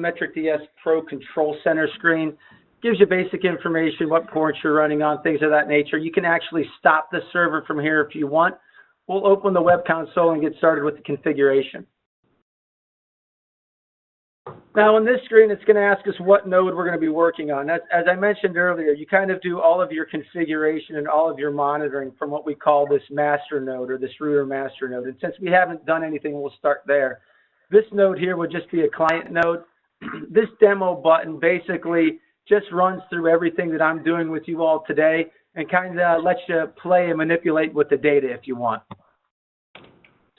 SymmetricDS Pro Control Center screen. Gives you basic information, what ports you're running on, things of that nature. You can actually stop the server from here if you want. We'll open the web console and get started with the configuration. Now on this screen, it's going to ask us what node we're going to be working on. As I mentioned earlier, you kind of do all of your configuration and all of your monitoring from what we call this Masternode or this router Masternode. And since we haven't done anything, we'll start there. This node here would just be a client node. This demo button basically just runs through everything that I'm doing with you all today and kind of lets you play and manipulate with the data if you want.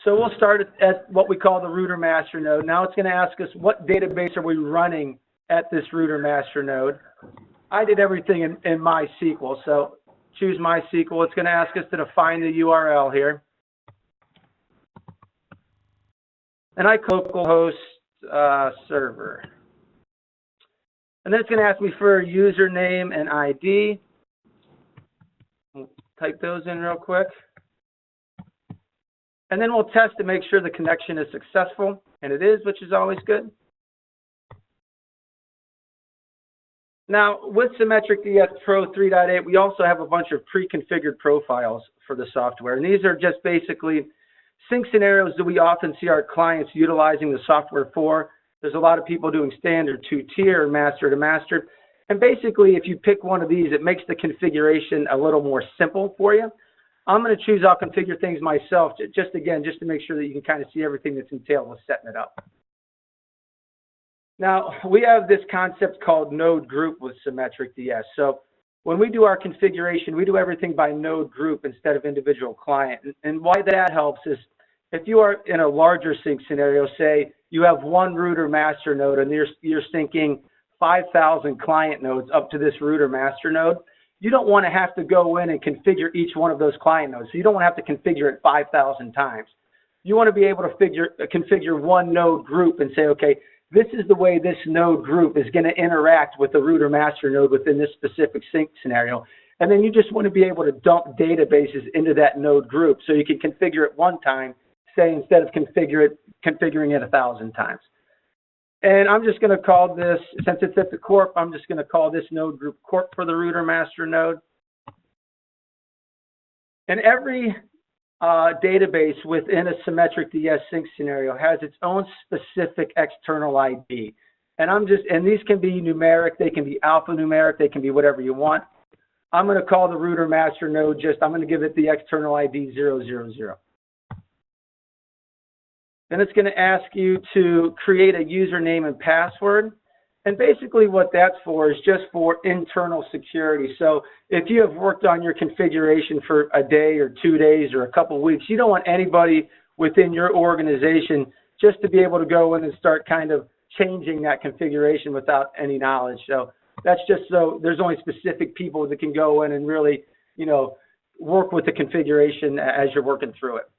So we'll start at what we call the router master node. Now it's going to ask us what database are we running at this router master node. I did everything in MySQL, so choose MySQL. It's going to ask us to define the URL here. And I localhost server. And then it's going to ask me for a username and ID. We'll type those in real quick. And then we'll test to make sure the connection is successful, and it is, which is always good. Now, with SymmetricDS Pro 3.8, we also have a bunch of pre-configured profiles for the software. And these are just basically sync scenarios that we often see our clients utilizing the software for. There's a lot of people doing standard 2-tier, master to master. And basically, if you pick one of these, it makes the configuration a little more simple for you. I'm going to choose, I'll configure things myself, just to make sure that you can kind of see everything that's entailed with setting it up. Now, we have this concept called node group with SymmetricDS. So when we do our configuration, we do everything by node group instead of individual client. And why that helps is if you are in a larger sync scenario, say you have one router master node and you're syncing 5,000 client nodes up to this router master node, you don't want to have to go in and configure each one of those client nodes. So you don't want to have to configure it 5,000 times. You want to be able to configure one node group and say, okay, this is the way this node group is going to interact with the router master node within this specific sync scenario. And then you just want to be able to dump databases into that node group so you can configure it one time, say, instead of configuring it 1,000 times. And I'm just going to call this, since it's at the corp, I'm just going to call this node group corp for the router master node. And every database within a SymmetricDS sync scenario has its own specific external ID. And these can be numeric, they can be alphanumeric, they can be whatever you want. I'm going to call the router master node I'm going to give it the external ID 000. Then it's going to ask you to create a username and password. And basically what that's for is just for internal security. So if you have worked on your configuration for a day or 2 days or a couple of weeks, you don't want anybody within your organization just to be able to go in and start kind of changing that configuration without any knowledge. So that's just so there's only specific people that can go in and really, work with the configuration as you're working through it.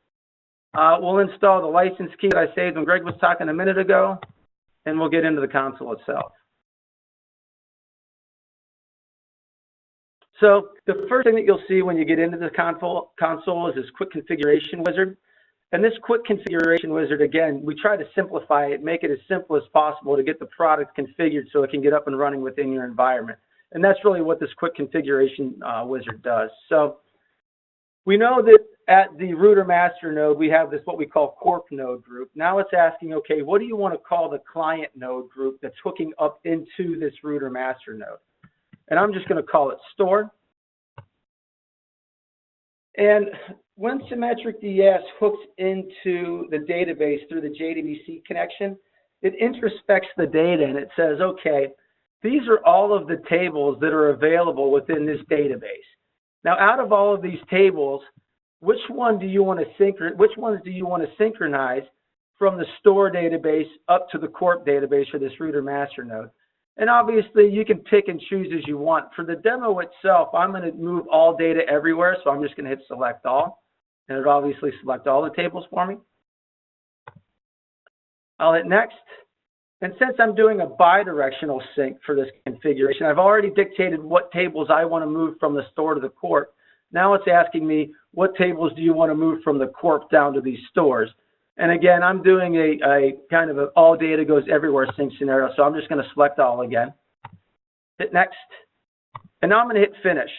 We'll install the license key that I saved when Greg was talking a minute ago, and we'll get into the console itself. So the first thing that you'll see when you get into the console is this quick configuration wizard. And this quick configuration wizard, again, we try to simplify it, make it as simple as possible to get the product configured so it can get up and running within your environment. And that's really what this quick configuration wizard does. So we know that at the router master node, we have this what we call corp node group. Now it's asking, okay, what do you want to call the client node group that's hooking up into this router master node? And I'm just going to call it store. And when SymmetricDS hooks into the database through the JDBC connection, it introspects the data and it says, okay, these are all of the tables that are available within this database. Now, out of all of these tables, which ones do you want to synchronize from the store database up to the corp database for this router master node? And obviously, you can pick and choose as you want. For the demo itself, I'm going to move all data everywhere, so I'm just going to hit select all, and it'll obviously select all the tables for me. I'll hit next. And since I'm doing a bi-directional sync for this configuration, I've already dictated what tables I want to move from the store to the corp. Now it's asking me, what tables do you want to move from the corp down to these stores? And again, I'm doing a kind of an all data goes everywhere sync scenario, so I'm just going to select all again. Hit next, and now I'm going to hit finish.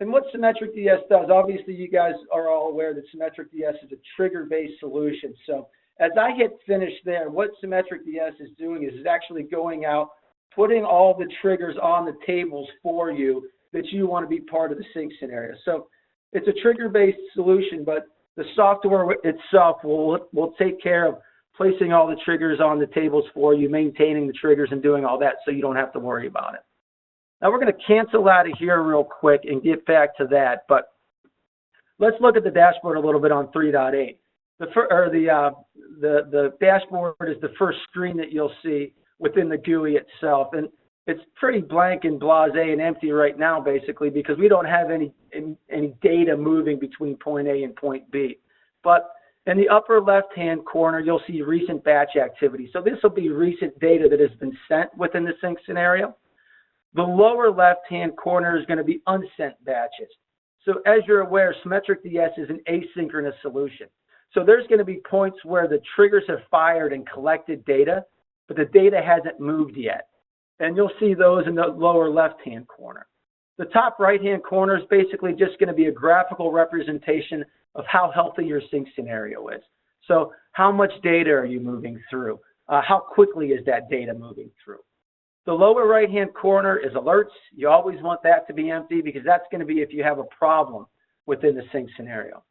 And what SymmetricDS does, obviously you guys are all aware that SymmetricDS is a trigger-based solution. So as I hit finish there, what SymmetricDS is doing is actually going out, putting all the triggers on the tables for you that you want to be part of the sync scenario. So it's a trigger-based solution, but the software itself will take care of placing all the triggers on the tables for you, maintaining the triggers and doing all that so you don't have to worry about it. Now we're going to cancel out of here real quick and get back to that, but let's look at the dashboard a little bit on 3.8. The dashboard is the first screen that you'll see within the GUI itself, and it's pretty blank and blasé and empty right now, basically, because we don't have any data moving between point A and point B. But in the upper left-hand corner, you'll see recent batch activity. So this will be recent data that has been sent within the sync scenario. The lower left-hand corner is going to be unsent batches. So as you're aware, SymmetricDS is an asynchronous solution. So there's going to be points where the triggers have fired and collected data, but the data hasn't moved yet. And you'll see those in the lower left-hand corner. The top right-hand corner is basically just going to be a graphical representation of how healthy your sync scenario is. So how much data are you moving through? How quickly is that data moving through? The lower right-hand corner is alerts. You always want that to be empty because that's going to be if you have a problem within the sync scenario.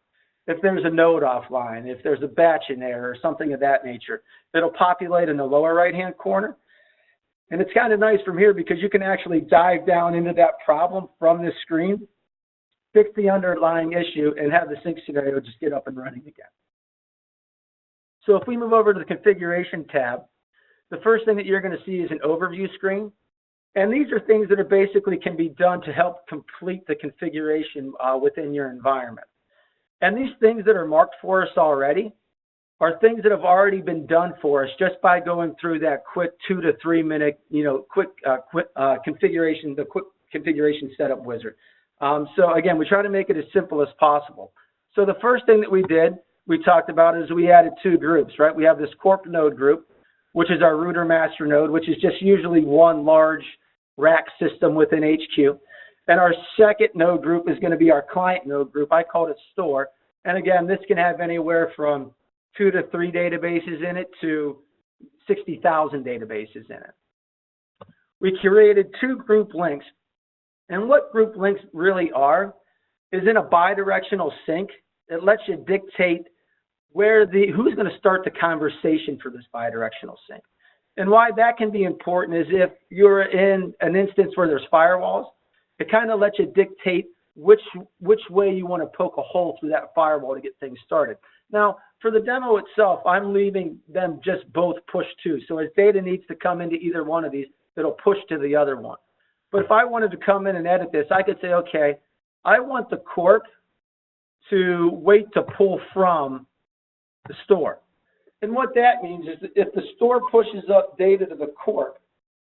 If there's a node offline, if there's a batch in there or something of that nature, it'll populate in the lower right-hand corner. And it's kind of nice from here because you can actually dive down into that problem from this screen, fix the underlying issue, and have the sync scenario just get up and running again. So if we move over to the configuration tab, the first thing that you're going to see is an overview screen. And these are things that are basically can be done to help complete the configuration within your environment. And these things that are marked for us already are things that have already been done for us just by going through that quick 2 to 3 minute, quick configuration, the quick configuration setup wizard. So again, we try to make it as simple as possible. So the first thing that we talked about is we added 2 groups, right? We have this corp node group, which is our root or master node, which is just usually one large rack system within HQ. And our second node group is going to be our client node group. I called it store. And again, this can have anywhere from 2 to 3 databases in it to 60,000 databases in it. We created 2 group links. And what group links really are is in a bi-directional sync. It lets you dictate who's going to start the conversation for this bi-directional sync. And why that can be important is if you're in an instance where there's firewalls, it kind of lets you dictate which way you want to poke a hole through that firewall to get things started. Now, for the demo itself, I'm leaving them just both push to. So as data needs to come into either one of these, it'll push to the other one. But if I wanted to come in and edit this, I could say, okay, I want the corp to wait to pull from the store. And what that means is that if the store pushes up data to the corp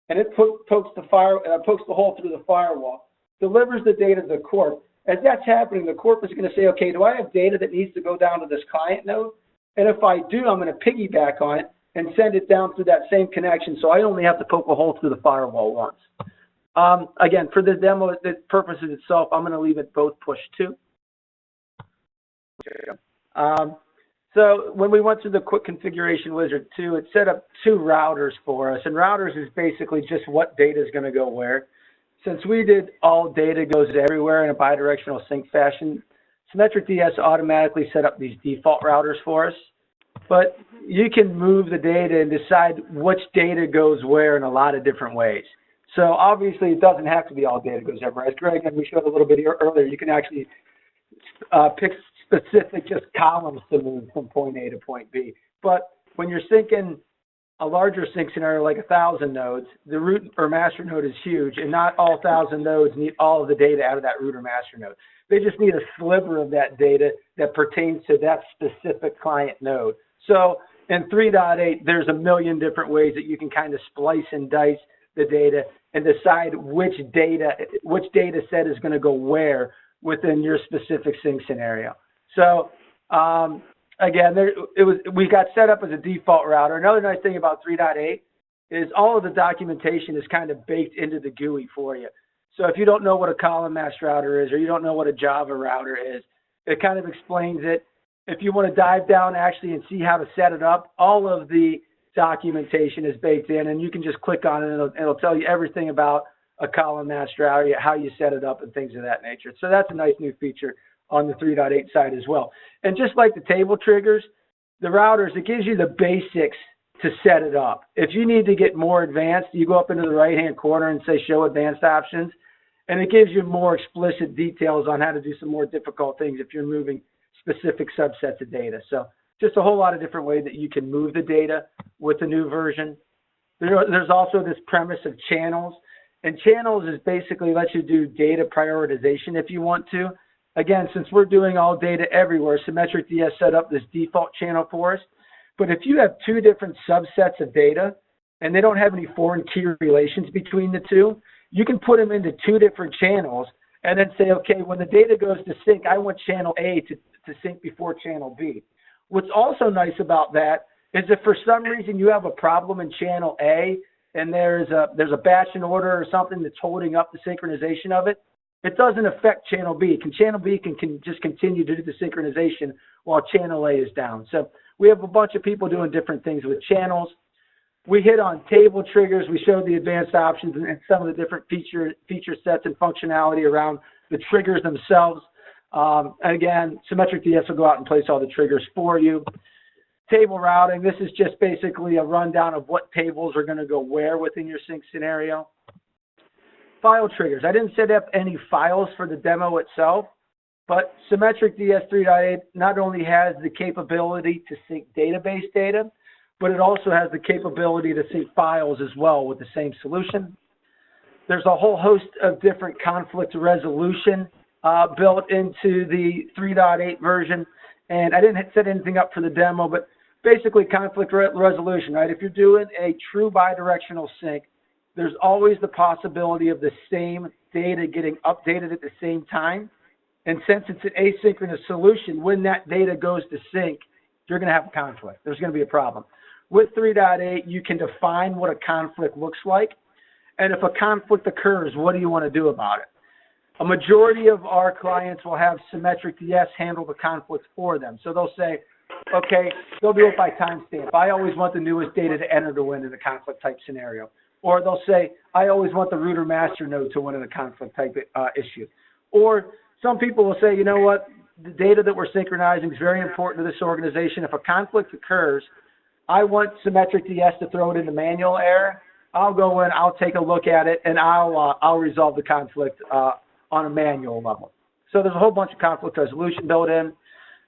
and it pokes the hole through the firewall, delivers the data to the corp, as that's happening, the corp is going to say, okay, do I have data that needs to go down to this client node? And if I do, I'm going to piggyback on it and send it down through that same connection so I only have to poke a hole through the firewall once. Again, for the demo the purposes itself, I'm going to leave it both push to. So when we went through the quick configuration wizard too, it set up 2 routers for us. And routers is basically just what data is going to go where. Since we did all data goes everywhere in a bidirectional sync fashion, SymmetricDS automatically set up these default routers for us. But you can move the data and decide which data goes where in a lot of different ways. So obviously it doesn't have to be all data goes everywhere. As Greg and we showed a little bit earlier, you can actually pick specific just columns to move from point A to point B. But when you're syncing a larger sync scenario like 1,000 nodes, the root or master node is huge, and not all 1,000 nodes need all of the data out of that root or master node. They just need a sliver of that data that pertains to that specific client node. So in 3.8, there's a million different ways that you can kind of splice and dice the data and decide which data set is going to go where within your specific sync scenario. So again, we got set up as a default router. Another nice thing about 3.8 is all of the documentation is kind of baked into the GUI for you. So if you don't know what a column mass router is, or you don't know what a Java router is, it kind of explains it. If you want to dive down actually and see how to set it up, all of the documentation is baked in, and you can just click on it, and it'll tell you everything about a column mass router, how you set it up, and things of that nature. So that's a nice new feature on the 3.8 side as well. And just like the table triggers, the routers, it gives you the basics to set it up. If you need to get more advanced, you go up into the right-hand corner and say Show Advanced Options, and it gives you more explicit details on how to do some more difficult things if you're moving specific subsets of data. So just a whole lot of different ways that you can move the data with the new version. There's also this premise of channels, and channels is basically lets you do data prioritization if you want to. Again, since we're doing all data everywhere, SymmetricDS set up this default channel for us. But if you have two different subsets of data and they don't have any foreign key relations between the two, you can put them into two different channels and then say, okay, when the data goes to sync, I want channel A to sync before channel B. What's also nice about that is if for some reason you have a problem in channel A and there's a batch in order or something that's holding up the synchronization of it, it doesn't affect channel B. Channel B can just continue to do the synchronization while channel A is down. So we have a bunch of people doing different things with channels. We hit on table triggers. We showed the advanced options and some of the different feature sets and functionality around the triggers themselves. Again, SymmetricDS will go out and place all the triggers for you. Table routing, this is just basically a rundown of what tables are going to go where within your sync scenario. File triggers. I didn't set up any files for the demo itself, but SymmetricDS 3.8 not only has the capability to sync database data, but it also has the capability to sync files as well with the same solution. There's a whole host of different conflict resolution built into the 3.8 version, and I didn't set anything up for the demo, but basically conflict resolution, right? If you're doing a true bidirectional sync, there's always the possibility of the same data getting updated at the same time. And since it's an asynchronous solution, when that data goes to sync, you're going to have a conflict. There's going to be a problem. With 3.8, you can define what a conflict looks like. And if a conflict occurs, what do you want to do about it? A majority of our clients will have SymmetricDS handle the conflict for them. So they'll say, okay, they'll do it by timestamp. I always want the newest data to enter to win in a conflict type scenario. Or they'll say, I always want the root or Masternode to win in a conflict type issue. Or some people will say, you know what, the data that we're synchronizing is very important to this organization. If a conflict occurs, I want SymmetricDS to throw it into manual error. I'll go in, I'll take a look at it, and I'll resolve the conflict on a manual level. So there's a whole bunch of conflict resolution built in.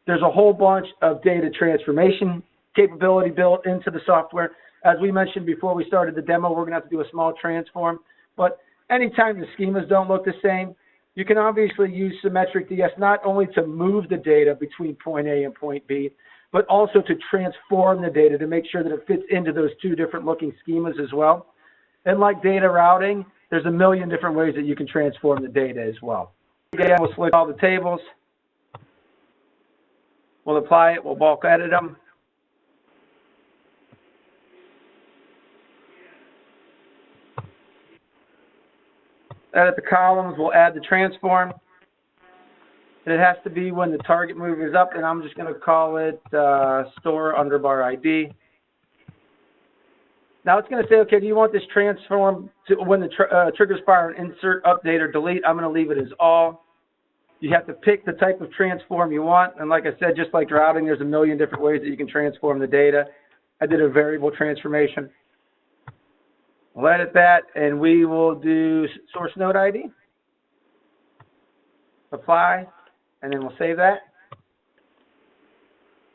There's a whole bunch of data transformation capability built into the software. As we mentioned before we started the demo, we're going to have to do a small transform. But anytime the schemas don't look the same, you can obviously use SymmetricDS not only to move the data between point A and point B, but also to transform the data to make sure that it fits into those two different looking schemas as well. And like data routing, there's a million different ways that you can transform the data as well. Again, we'll select all the tables. We'll apply it. We'll bulk edit them. Edit the columns. We'll add the transform. And it has to be when the target move is up, and I'm just going to call it store underbar ID. Now it's going to say, okay, do you want this transform to when the triggers fire an insert, update, or delete? I'm going to leave it as all. You have to pick the type of transform you want. And like I said, just like routing, there's a million different ways that you can transform the data. I did a variable transformation. We'll edit that, and we will do source node ID. Apply, and then we'll save that.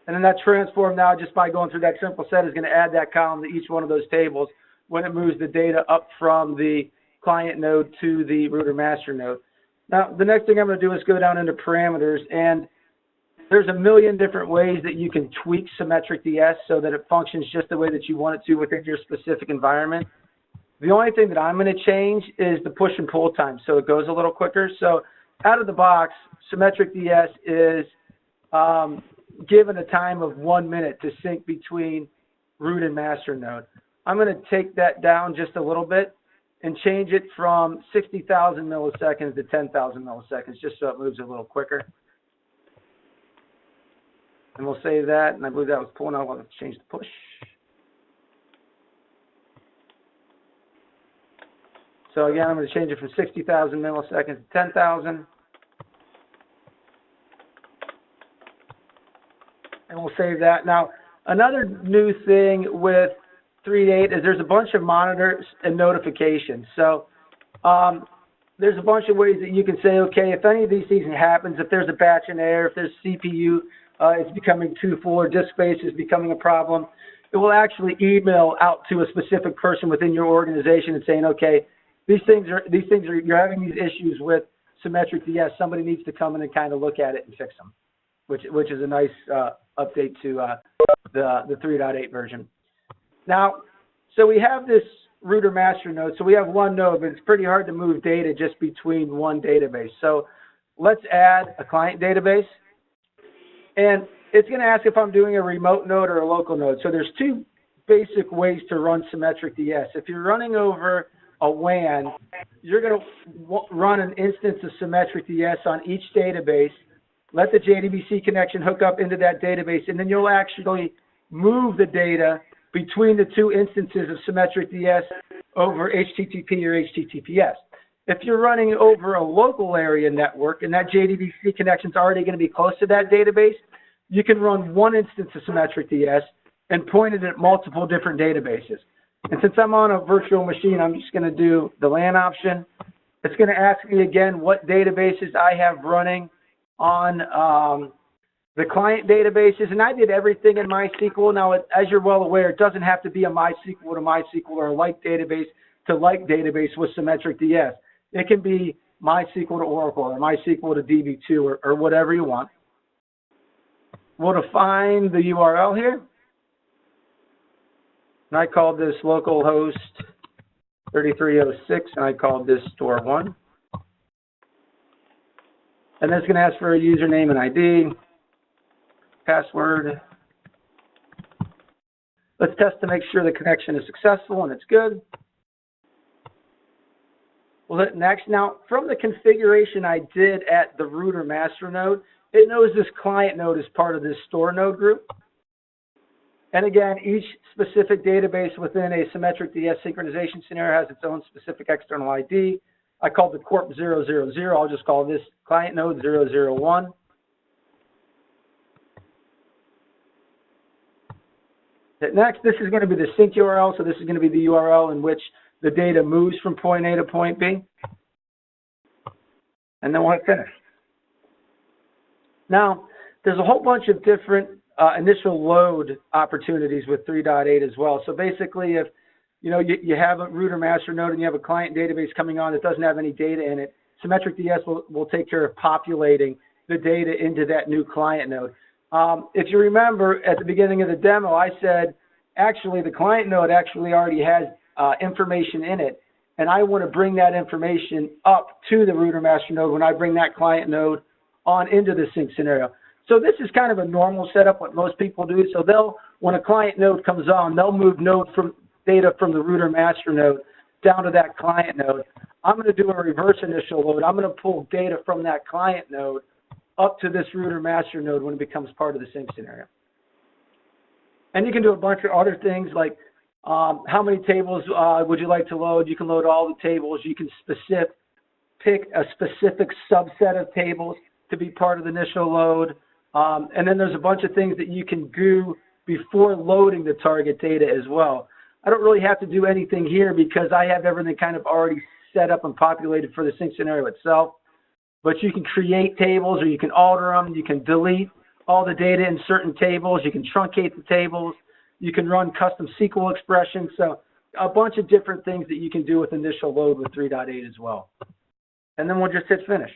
And then that transform now, just by going through that simple set, is going to add that column to each one of those tables when it moves the data up from the client node to the root or master node. Now, the next thing I'm going to do is go down into parameters, and there's a million different ways that you can tweak SymmetricDS so that it functions just the way that you want it to within your specific environment. The only thing that I'm going to change is the push and pull time, so it goes a little quicker. So out of the box, SymmetricDS is given a time of 1 minute to sync between root and Masternode. I'm going to take that down just a little bit and change it from 60,000 milliseconds to 10,000 milliseconds, just so it moves a little quicker. And we'll save that, and I believe that was pulling out. I'll change the push. So again, I'm going to change it from 60,000 milliseconds to 10,000. And we'll save that. Now, another new thing with 3.8 is there's a bunch of monitors and notifications. So there's a bunch of ways that you can say, okay, if any of these things happens, if there's a batch in error, if there's CPU is becoming too full or disk space is becoming a problem, it will actually email out to a specific person within your organization and saying, okay, these things are you're having these issues with SymmetricDS. Somebody needs to come in and kind of look at it and fix them, which is a nice update to the 3.8 version. Now, so we have this root or master node. So we have one node, but it's pretty hard to move data just between one database. So let's add a client database. And it's going to ask if I'm doing a remote node or a local node. So there's two basic ways to run SymmetricDS. If you're running over a WAN, you're going to run an instance of SymmetricDS on each database, let the JDBC connection hook up into that database, and then you'll actually move the data between the two instances of SymmetricDS over HTTP or HTTPS. If you're running over a local area network and that JDBC connection is already going to be close to that database, you can run one instance of SymmetricDS and point it at multiple different databases. And since I'm on a virtual machine, I'm just going to do the LAN option. It's going to ask me again what databases I have running on the client databases, and I did everything in MySQL. Now, as you're well aware, it doesn't have to be a MySQL to MySQL or a like database to like database with SymmetricDS. It can be MySQL to Oracle or MySQL to DB2 or whatever you want. We'll define the URL here. And I called this localhost 3306, and I called this store1. And then it's going to ask for a username and ID, password. Let's test to make sure the connection is successful and it's good. We'll hit next. Now, from the configuration I did at the root or master node, it knows this client node is part of this store node group. And again, each specific database within a SymmetricDS synchronization scenario has its own specific external ID. I called it corp 000. I'll just call this client node 001. Next, this is going to be the sync URL. So this is going to be the URL in which the data moves from point A to point B. And then we'll hit finish. Now, there's a whole bunch of different initial load opportunities with 3.8 as well. So basically, if you have a root or master node and you have a client database coming on that doesn't have any data in it, SymmetricDS will take care of populating the data into that new client node. If you remember at the beginning of the demo, I said, actually, the client node actually already has information in it, and I want to bring that information up to the root or master node when I bring that client node on into the sync scenario. So this is kind of a normal setup, what most people do. So when a client node comes on, they'll move data from the root or master node down to that client node. I'm going to do a reverse initial load. I'm going to pull data from that client node up to this root or master node when it becomes part of the sync scenario. And you can do a bunch of other things like how many tables would you like to load? You can load all the tables. You can pick a specific subset of tables to be part of the initial load. And then there's a bunch of things that you can do before loading the target data as well. I don't really have to do anything here because I have everything kind of already set up and populated for the sync scenario itself. But you can create tables or you can alter them. You can delete all the data in certain tables. You can truncate the tables. You can run custom SQL expressions. So a bunch of different things that you can do with initial load with 3.8 as well. And then we'll just hit finish.